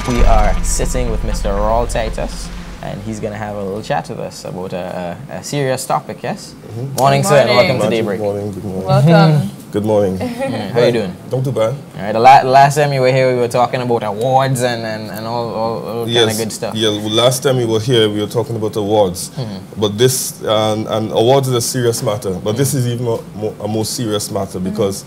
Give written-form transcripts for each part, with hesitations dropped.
we are sitting with Mr. Rawle Titus, and he's going to have a little chat with us about a serious topic, yes? Morning, sir, and welcome to Daybreak. Good morning, good morning. Welcome. Good morning. How you doing? Don't do bad. All right, the last time you were here, we were talking about awards and all kind of good stuff. Yeah, well, last time we were here, we were talking about awards. But this, and awards is a serious matter, but this is even a more serious matter because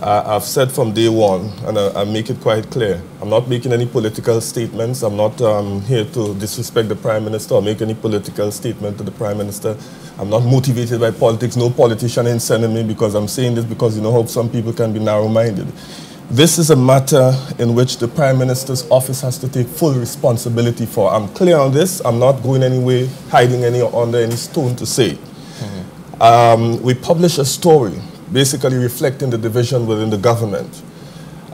I've said from day one, and I make it quite clear, I'm not making any political statements. I'm not here to disrespect the Prime Minister or make any political statement to the Prime Minister. I'm not motivated by politics. No politician is sending me because I'm saying this because you know how some people can be narrow-minded. This is a matter in which the Prime Minister's office has to take full responsibility for. I'm clear on this. I'm not going anywhere, hiding under any stone to say. We published a story basically reflecting the division within the government.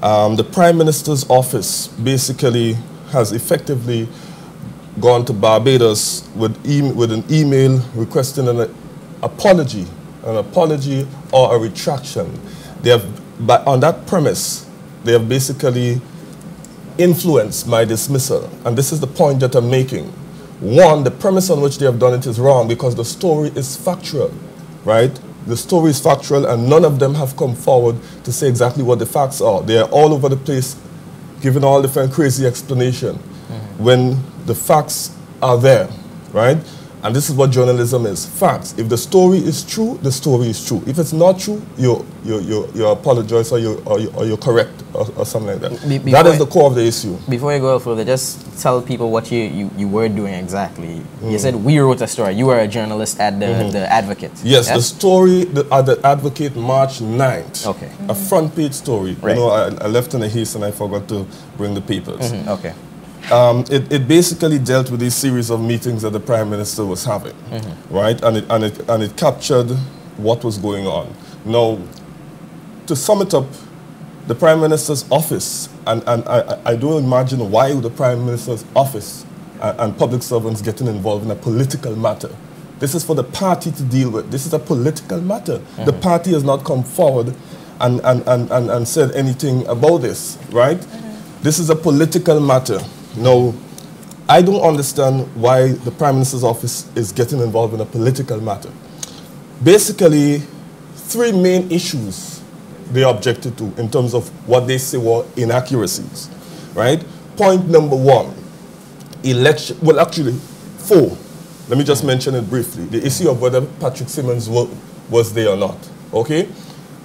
The Prime Minister's office basically has effectively gone to Barbados with an email requesting an apology or a retraction. They have, on that premise, they have basically influenced my dismissal. And this is the point that I'm making. One, the premise on which they have done it is wrong because the story is factual, right? The story is factual and none of them have come forward to say exactly what the facts are. They are all over the place giving all different crazy explanation when the facts are there, right? And this is what journalism is, facts. If the story is true, the story is true. If it's not true, you apologize or you're correct or something like that. That is the core of the issue. Before you go further, just tell people what you were doing exactly. You said we wrote a story. You were a journalist at the Advocate. Yes, the story at the Advocate, March 9th. Okay. A front page story. Right. You know, I left in a haste and I forgot to bring the papers. Okay. It basically dealt with these series of meetings that the Prime Minister was having, right? And it captured what was going on. Now, to sum it up, the Prime Minister's office, and I don't imagine why the Prime Minister's office and public servants getting involved in a political matter. This is for the party to deal with. This is a political matter. The party has not come forward and said anything about this, right? This is a political matter. No, I don't understand why the Prime Minister's office is getting involved in a political matter. Basically, three main issues they objected to in terms of what they say were inaccuracies, right? Point number one, election, well actually, four. Let me just mention it briefly. The issue of whether Patrick Simmons was there or not, okay?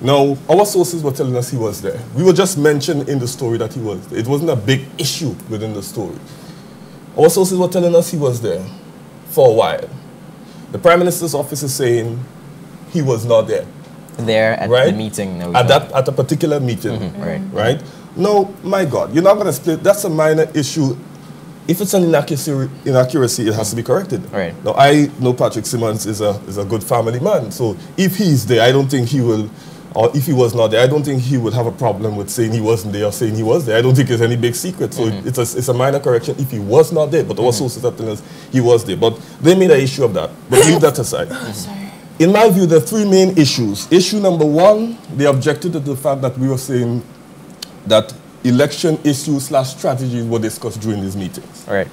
Now, our sources were telling us he was there. We were just mentioned in the story that he was there. It wasn't a big issue within the story. Our sources were telling us he was there for a while. The Prime Minister's office is saying he was not there. There at the meeting. No, at a particular meeting. Right? No, my God, you're not going to split. That's a minor issue. If it's an inaccuracy, it has to be corrected. Right. Now, I know Patrick Simmons is a good family man. So if he's there, I don't think he will... Or if he was not there, I don't think he would have a problem with saying he wasn't there or saying he was there. I don't think it's any big secret. So it's a minor correction if he was not there. But our sources are telling us he was there. But they made an issue of that. But leave that aside. In my view, there are three main issues. Issue number one, they objected to the fact that we were saying that election issues / strategies were discussed during these meetings. Right.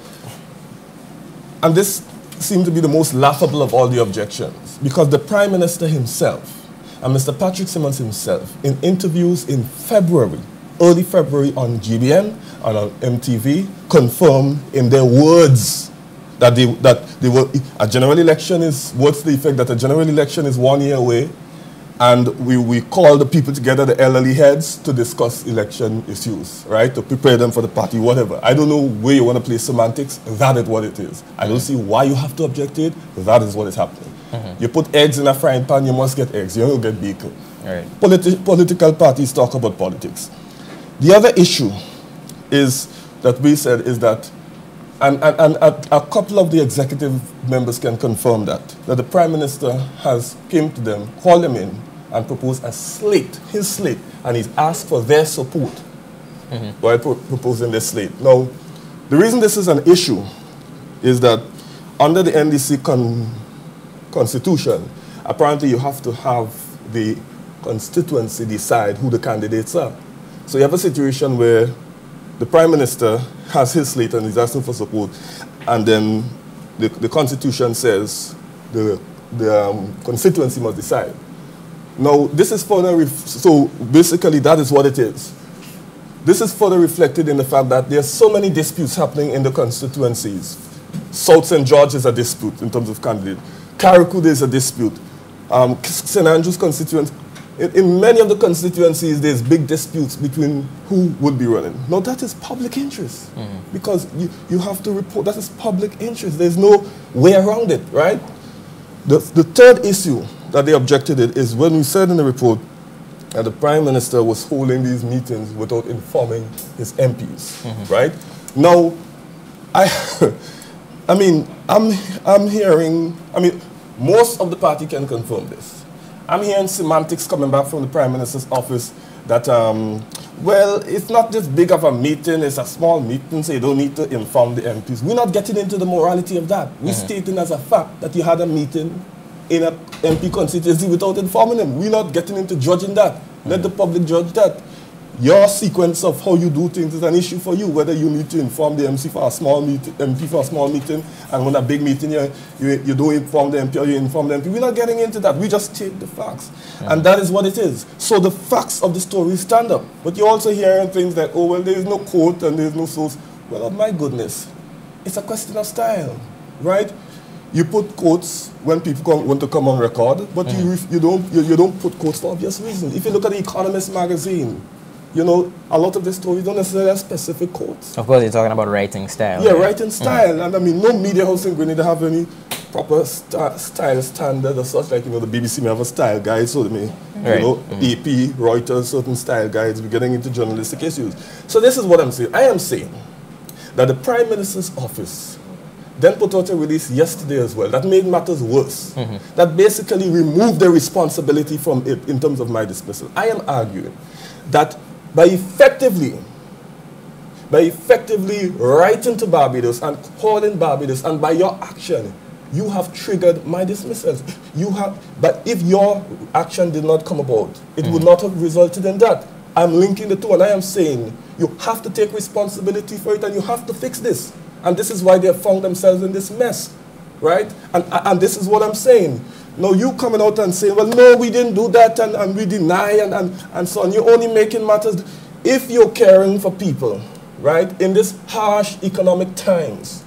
And this seemed to be the most laughable of all the objections. Because the Prime Minister himself and Mr. Patrick Simmons himself, in interviews in February, early February on GBN and on MTV, confirmed in their words that they were, a general election is, what's the effect that a general election is 1 year away, and we call the people together, the elderly heads, to discuss election issues, right, to prepare them for the party, whatever. I don't know where you want to play semantics, that is what it is. I don't see why you have to object to it, that is what is happening. You put eggs in a frying pan, you must get eggs. You don't get bacon. Right. Political parties talk about politics. The other issue is that we said is that, and a couple of the executive members can confirm that the Prime Minister has came to them, called them in, and proposed a slate, his slate, and he's asked for their support by proposing this slate. Now, the reason this is an issue is that under the NDC Constitution, apparently you have to have the constituency decide who the candidates are. So you have a situation where the Prime Minister has his slate and he's asking for support, and then the Constitution says the constituency must decide. Now, this is further, so basically that is what it is. This is further reflected in the fact that there are so many disputes happening in the constituencies. South St. George is a dispute in terms of candidate. Karakuda is a dispute. St. Andrew's constituency. In many of the constituencies, there's big disputes between who would be running. Now, that is public interest. Because you have to report, that is public interest. There's no way around it, right? The third issue that they objected it is when we said in the report that the Prime Minister was holding these meetings without informing his MPs, right? Now, I mean, I'm hearing, I mean, most of the party can confirm this. I'm hearing semantics coming back from the Prime Minister's office that, well, it's not this big of a meeting, it's a small meeting, so you don't need to inform the MPs. We're not getting into the morality of that. We're stating as a fact that you had a meeting in an MP constituency without informing them. We're not getting into judging that. Let the public judge that. Your sequence of how you do things is an issue for you, whether you need to inform the MP for a small meeting, and when a big meeting you don't inform the MP or you inform the MP. We're not getting into that. We just take the facts. And that is what it is. So the facts of the story stand up. But you're also hearing things like, oh, well, there is no quote and there is no source. Well, oh my goodness. It's a question of style, right? You put quotes when people want to come on record, but you don't put quotes for obvious reasons. If you look at The Economist magazine, you know, a lot of the stories don't necessarily have specific quotes. Of course, you're talking about writing style. Yeah, writing style. And I mean, no media house in Grenada have any proper style standard or such. Like, you know, the BBC may have a style guide, so they may, you know, AP, Reuters, certain style guides. We're getting into journalistic issues. So this is what I'm saying. I am saying that the Prime Minister's office then put out a release yesterday as well that made matters worse. That basically removed the responsibility from it in terms of my dismissal. I am arguing that by effectively writing to Barbados and calling Barbados, and by your action, you have triggered my dismissal. But if your action did not come about, it would not have resulted in that. I'm linking the two, and I am saying you have to take responsibility for it, and you have to fix this. And this is why they have found themselves in this mess, right? And this is what I'm saying. Now you coming out and saying, well, no, we didn't do that, and we deny, and so on. You're only making matters. If you're caring for people, right, in this harsh economic times,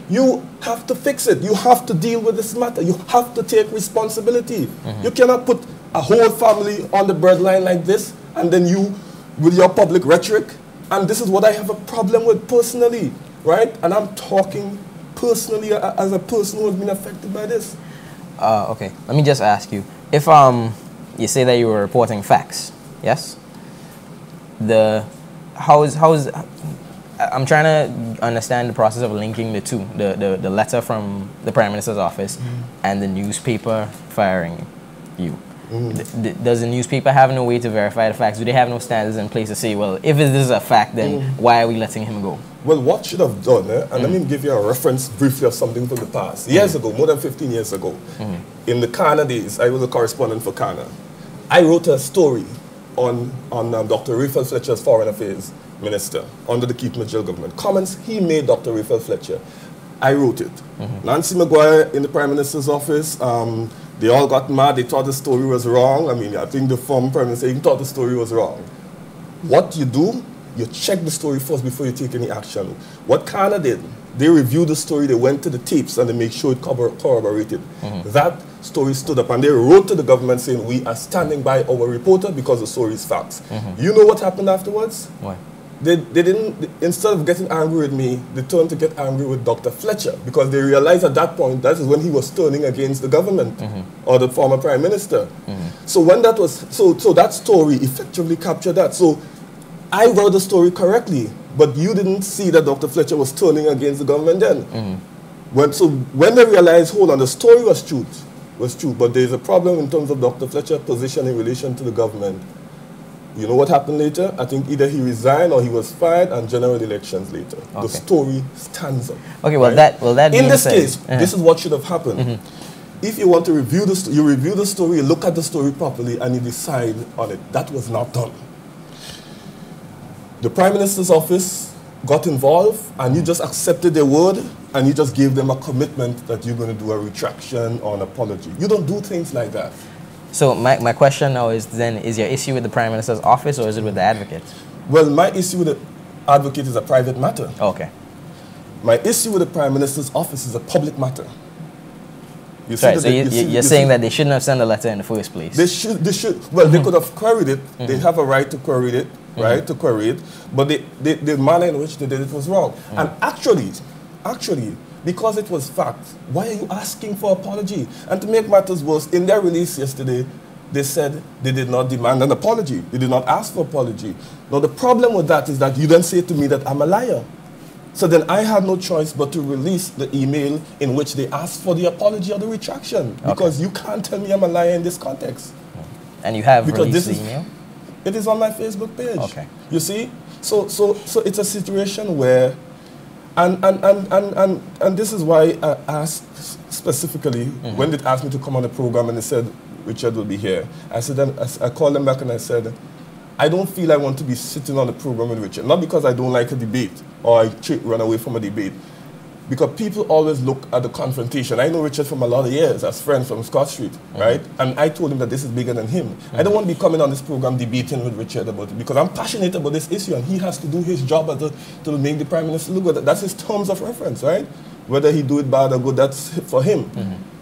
you have to fix it. You have to deal with this matter. You have to take responsibility. You cannot put a whole family on the breadline like this, and then you, with your public rhetoric, and this is what I have a problem with personally, right? And I'm talking personally as a person who has been affected by this. Okay, let me just ask you. If you say that you were reporting facts, yes? I'm trying to understand the process of linking the two, the letter from the Prime Minister's office and the newspaper firing you. Does the newspaper have no way to verify the facts? Do they have no standards in place to say, well, if this is a fact, then why are we letting him go? Well, what should have done, and let me give you a reference briefly of something from the past. Years ago, more than 15 years ago, in the Kana days, I was a correspondent for Kana. I wrote a story on Dr. Raphael Fletcher's Foreign Affairs Minister under the Keith Mitchell government. Comments he made Dr. Raphael Fletcher. I wrote it. Nancy Maguire in the Prime Minister's office, they all got mad. They thought the story was wrong. I mean, I think the former Prime Minister even thought the story was wrong. What you do, you check the story first before you take any action. What Kana did, they reviewed the story, they went to the tapes, and they made sure it corroborated. That story stood up, and they wrote to the government saying, we are standing by our reporter because the story is facts. You know what happened afterwards? What? They didn't, instead of getting angry with me, they turned to get angry with Dr. Fletcher, because they realized at that point that is when he was turning against the government or the former Prime Minister. So when that was, so that story effectively captured that. So I wrote the story correctly, but you didn't see that Dr. Fletcher was turning against the government then. When they realized, hold on, the story was true, but there's a problem in terms of Dr. Fletcher's position in relation to the government. You know what happened later? I think either he resigned or he was fired, and general elections later. Okay. The story stands up. Okay, well, right? In this case, this is what should have happened. If you want to review the story, you review the story, you look at the story properly, and you decide on it. That was not done. The Prime Minister's office got involved, and you just accepted their word, and you just gave them a commitment that you're going to do a retraction or an apology. You don't do things like that. So my question now is then, is your issue with the Prime Minister's office or is it with the advocate? Well, my issue with the advocate is a private matter. Okay. My issue with the Prime Minister's office is a public matter. You're saying that they shouldn't have sent a letter in the first place? They should. Well, they could have queried it. They have a right to query it, right, to query it. But the manner in which they did it was wrong. And actually, because it was fact, why are you asking for apology? And to make matters worse, in their release yesterday, they said they did not demand an apology. They did not ask for apology. Now, the problem with that is that you then say to me that I'm a liar. So then I had no choice but to release the email in which they asked for the apology or the retraction. Because you can't tell me I'm a liar in this context. And you have released the email? It is on my Facebook page. Okay. You see? So it's a situation where, and this is why I asked specifically, when they asked me to come on the program and they said, Richard will be here. I called them back and I said, I don't feel I want to be sitting on the program with Richard. Not because I don't like a debate or I run away from a debate. Because people always look at the confrontation. I know Richard from a lot of years as friends from Scott Street, right? And I told him that this is bigger than him. I don't want to be coming on this program debating with Richard about it because I'm passionate about this issue and he has to do his job to make the Prime Minister look good. That's his terms of reference, right? Whether he do it bad or good, that's for him.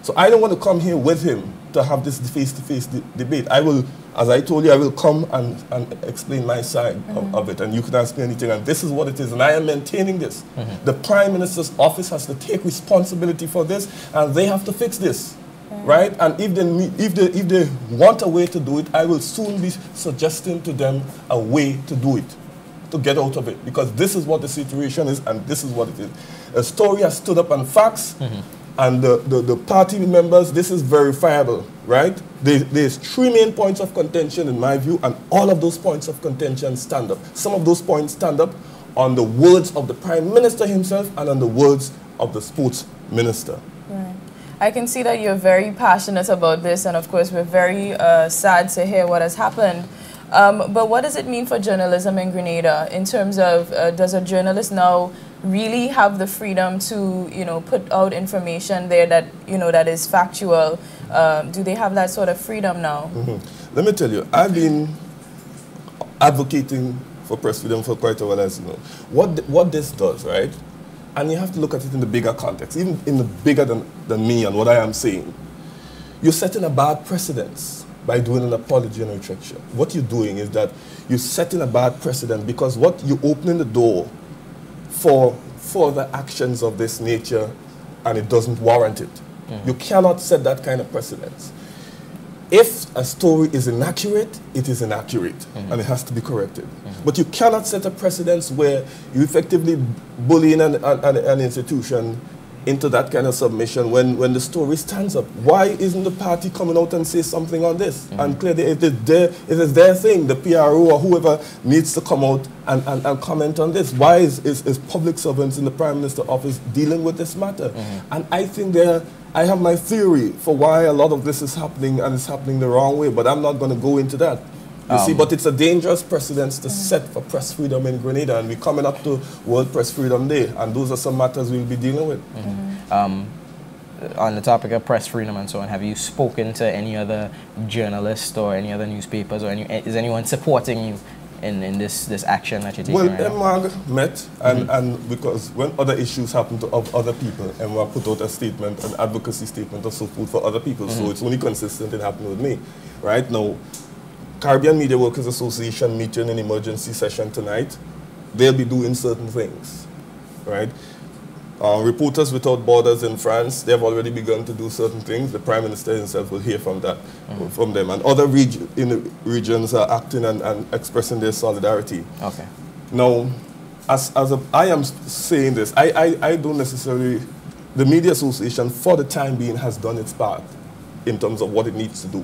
So I don't want to come here with him to have this face-to-face debate. I will, as I told you, I will come and explain my side of it, and you can ask me anything, and this is what it is, and I am maintaining this. The Prime Minister's office has to take responsibility for this, and they have to fix this, right? And if they want a way to do it, I will soon be suggesting to them a way to do it, to get out of it, because this is what the situation is, and this is what it is. A story has stood up on facts, and the party members, this is verifiable, right? There's 3 main points of contention in my view, and all of those points of contention stand up. Some of those points stand up on the words of the Prime Minister himself and on the words of the Sports Minister. Right. I can see that you're very passionate about this, and of course we're very sad to hear what has happened. But what does it mean for journalism in Grenada in terms of, does a journalist now really have the freedom to, put out information there that, that is factual? Do they have that sort of freedom now? Let me tell you, I've been advocating for press freedom for quite a while, as you know. What this does, right? And you have to look at it in the bigger context, even in the bigger than me and what I am saying. You're setting a bad precedence by doing an apology and retraction. What you're doing is that you're setting a bad precedent because what you're opening the door for further actions of this nature, and it doesn't warrant it. You cannot set that kind of precedence. If a story is inaccurate, it is inaccurate, and it has to be corrected. But you cannot set a precedence where you effectively bullying an institution into that kind of submission when the story stands up. Why isn't the party coming out and say something on this? And clearly it is their thing, the PRO or whoever needs to come out and comment on this. Why is public servants in the Prime Minister's office dealing with this matter? And I think I have my theory for why a lot of this is happening, and it's happening the wrong way, but I'm not going to go into that. You see, but it's a dangerous precedence to set for press freedom in Grenada, and we're coming up to World Press Freedom Day, and those are some matters we'll be dealing with. On the topic of press freedom and so on, have you spoken to any other journalists or any other newspapers, or is anyone supporting you in this action that you're taking right now? Well, MWAG met, and because when other issues happen to other people, MWAG put out a statement, an advocacy statement of support for other people, so it's only consistent in happening with me. Right now, Caribbean Media Workers Association meeting an emergency session tonight. They'll be doing certain things, right? Reporters Without Borders in France, they've already begun to do certain things. The Prime Minister himself will hear from that, from them. And other regions are acting and expressing their solidarity. Okay. Now, I am saying this, I don't necessarily, the Media Association for the time being has done its part in terms of what it needs to do,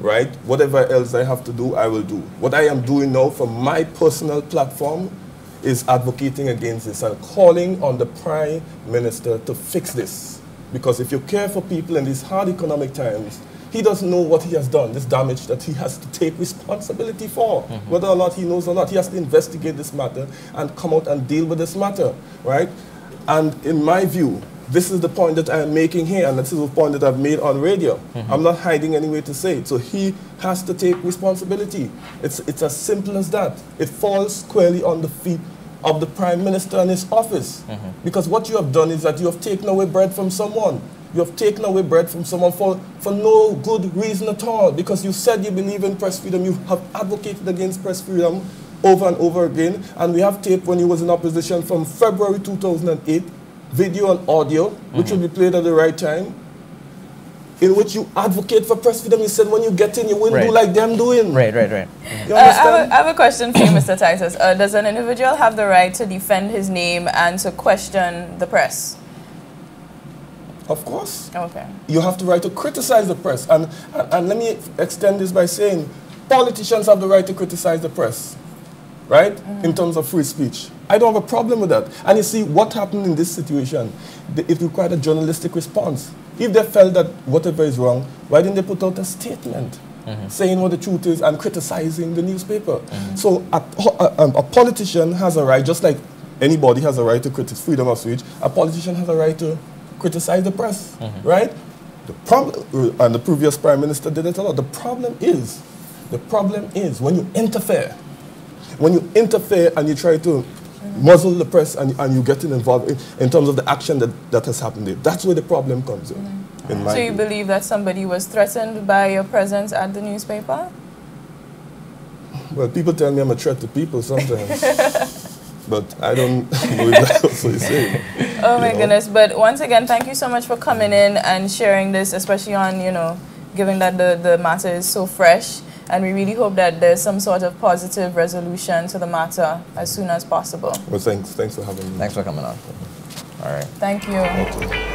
right? Whatever else I have to do, I will do. What I am doing now from my personal platform is advocating against this and calling on the Prime Minister to fix this. Because if you care for people in these hard economic times, He doesn't know what he has done, this damage that he has to take responsibility for. Whether or not he knows or not, he has to investigate this matter and come out and deal with this matter, right? And in my view, this is the point that I am making here, and this is the point that I've made on radio. I'm not hiding any way to say it. So he has to take responsibility. It's as simple as that. It falls squarely on the feet of the Prime Minister and his office. Because what you have done is that you have taken away bread from someone. You have taken away bread from someone for no good reason at all. Because you said you believe in press freedom. You have advocated against press freedom over and over again. And we have tape when he was in opposition from February 2008, video and audio, which will be played at the right time, in which you advocate for press freedom. You said when you get in, you wouldn't do like them doing. Right. You understand? I have a question for you, Mr. Titus. Does an individual have the right to defend his name and to question the press? Of course. Okay. You have the right to criticize the press. And let me extend this by saying, politicians have the right to criticize the press, right? In terms of free speech. I don't have a problem with that. And you see, what happened in this situation, it required a journalistic response. If they felt that whatever is wrong, why didn't they put out a statement saying what the truth is and criticizing the newspaper? So a politician has a right, just like anybody has a right to criticize freedom of speech, a politician has a right to criticize the press, right? The problem, and the previous Prime Minister did it a lot. The problem is when you interfere and you try to muzzle the press and you get involved in terms of the action that has happened there. That's where the problem comes in. So you believe that somebody was threatened by your presence at the newspaper? Well, people tell me I'm a threat to people sometimes. But I don't know if that's what you say. Oh my goodness. But once again, thank you so much for coming in and sharing this, especially on, given that the matter is so fresh. And we really hope that there's some sort of positive resolution to the matter as soon as possible. Well, thanks for having me. Thanks for coming on. All right. Thank you. Thank you.